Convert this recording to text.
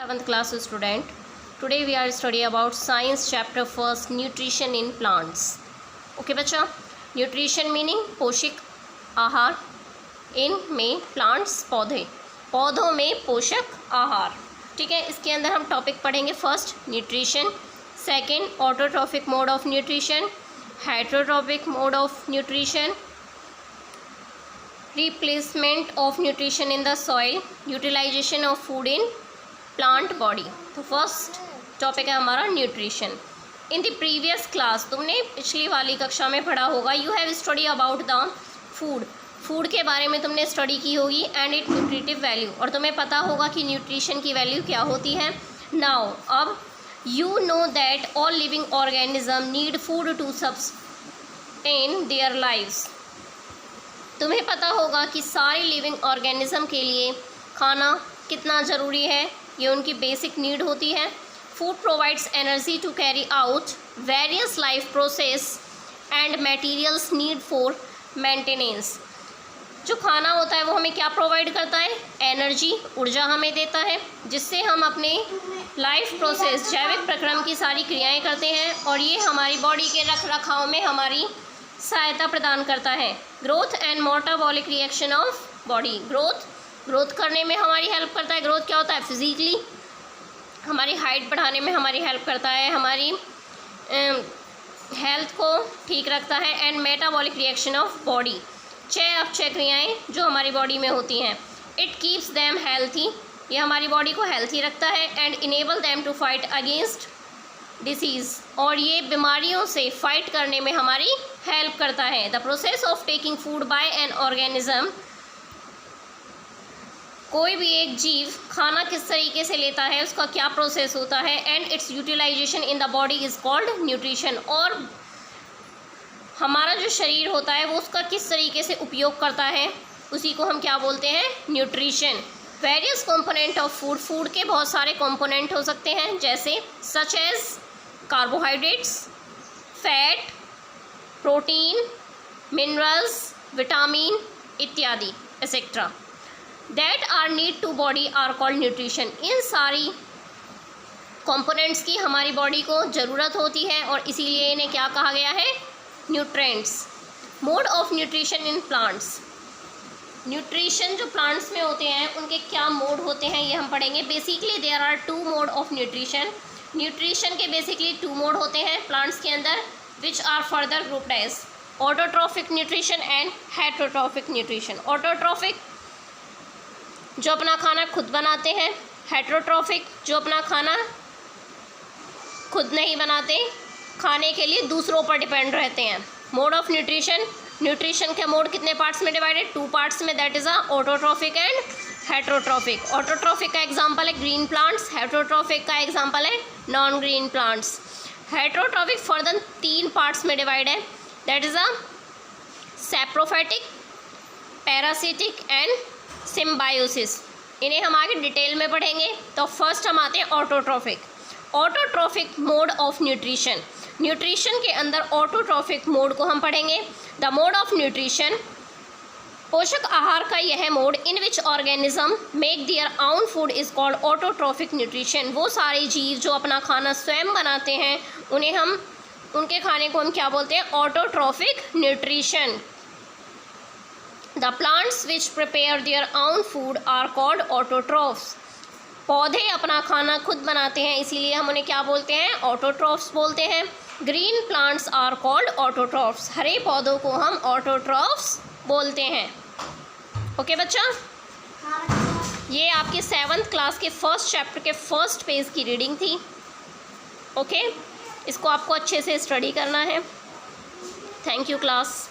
7th class student. Today we are study about science chapter first, nutrition in plants. Okay बच्चा, nutrition meaning पोषक आहार, in में plants पौधों में पोषक आहार. ठीक है, इसके अंदर हम टॉपिक पढ़ेंगे. First nutrition, second autotrophic mode of nutrition, heterotrophic mode of nutrition, replacement of nutrition in the soil, utilization of food in plant body. तो फर्स्ट टॉपिक है हमारा nutrition. In the previous class तुमने पिछली वाली कक्षा में पढ़ा होगा. You have study about the food के बारे में तुमने स्टडी की होगी एंड इट न्यूट्रिटिव वैल्यू, और तुम्हें पता होगा कि न्यूट्रिशन की वैल्यू क्या होती है. नाउ अब you know that all living organism need food to sustain their lives. तुम्हें पता होगा कि सारी लिविंग ऑर्गेनिज्म के लिए खाना कितना ज़रूरी है. ये उनकी बेसिक नीड होती है. Food provides energy to carry out various life process and materials need for maintenance. जो खाना होता है वो हमें क्या प्रोवाइड करता है? एनर्जी, ऊर्जा हमें देता है, जिससे हम अपने लाइफ प्रोसेस जैविक प्रक्रम की सारी क्रियाएं करते हैं, और ये हमारी बॉडी के रख रखाव में हमारी सहायता प्रदान करता है. Growth and metabolic reaction of body. Growth करने में हमारी हेल्प करता है. ग्रोथ क्या होता है? फिजिकली हमारी हाइट बढ़ाने में हमारी हेल्प करता है, हमारी हेल्थ को ठीक रखता है. And metabolic reaction of body, चय क्रियाएँ जो हमारी बॉडी में होती हैं. इट कीप्स दैम हेल्थी, ये हमारी बॉडी को हेल्थी रखता है. And enable them to fight against disease, और ये बीमारियों से फाइट करने में हमारी हेल्प करता है. The process of taking food by an organism, कोई भी एक जीव खाना किस तरीके से लेता है, उसका क्या प्रोसेस होता है. And its utilization in the body is called nutrition, और हमारा जो शरीर होता है वो उसका किस तरीके से उपयोग करता है, उसी को हम क्या बोलते हैं? Nutrition. Various component of food के बहुत सारे कंपोनेंट हो सकते हैं, जैसे such as carbohydrates, fat, protein, minerals, vitamin इत्यादि etcetera that are need to body are called nutrition. इन सारी कंपोनेंट्स की हमारी बॉडी को ज़रूरत होती है, और इसीलिए इन्हें क्या कहा गया है? Nutrients. Mode of nutrition in plants. Nutrition जो प्लांट्स में होते हैं उनके क्या मोड होते हैं ये हम पढ़ेंगे. Basically there are 2 mode of nutrition. Nutrition के बेसिकली 2 मोड होते हैं प्लांट्स के अंदर, which are further grouped as autotrophic nutrition and heterotrophic nutrition. Autotrophic जो अपना खाना खुद बनाते हैं, हेटरोट्रॉफिक जो अपना खाना खुद नहीं बनाते, खाने के लिए दूसरों पर डिपेंड रहते हैं. मोड ऑफ न्यूट्रिशन के मोड कितने पार्ट्स में डिवाइडेड? 2 पार्ट्स में, that is a autotrophic and heterotrophic. Autotrophic का एग्जांपल है ग्रीन प्लांट्स, हेटरोट्रॉफिक का एग्जांपल है non green plants. Heterotrophic further 3 parts में डिवाइड है, that is a saprophytic, parasitic and symbiosis. इन्हें हम आगे डिटेल में पढ़ेंगे. तो फर्स्ट हम आते हैं autotrophic mode of nutrition. Nutrition के अंदर ऑटोट्रॉफिक मोड को हम पढ़ेंगे. द मोड ऑफ न्यूट्रिशन, पोषक आहार का यह mode in which organism make their own food is called autotrophic nutrition. वो सारे जीव जो अपना खाना स्वयं बनाते हैं उनके खाने को हम क्या बोलते हैं? Autotrophic nutrition. The plants which prepare their आउन फूड आर कॉल्ड ऑटोट्रॉफ्स. पौधे अपना खाना खुद बनाते हैं, इसीलिए हम उन्हें क्या बोलते हैं? ऑटोट्रॉफ्स बोलते हैं. Green plants are called autotrophs. हरे पौधों को हम ऑटोट्रॉफ्स बोलते हैं. ओके बच्चा, ये आपके 7th क्लास के फर्स्ट चैप्टर के फर्स्ट पेज की रीडिंग थी. ओके, इसको आपको अच्छे से स्टडी करना है. Thank you class.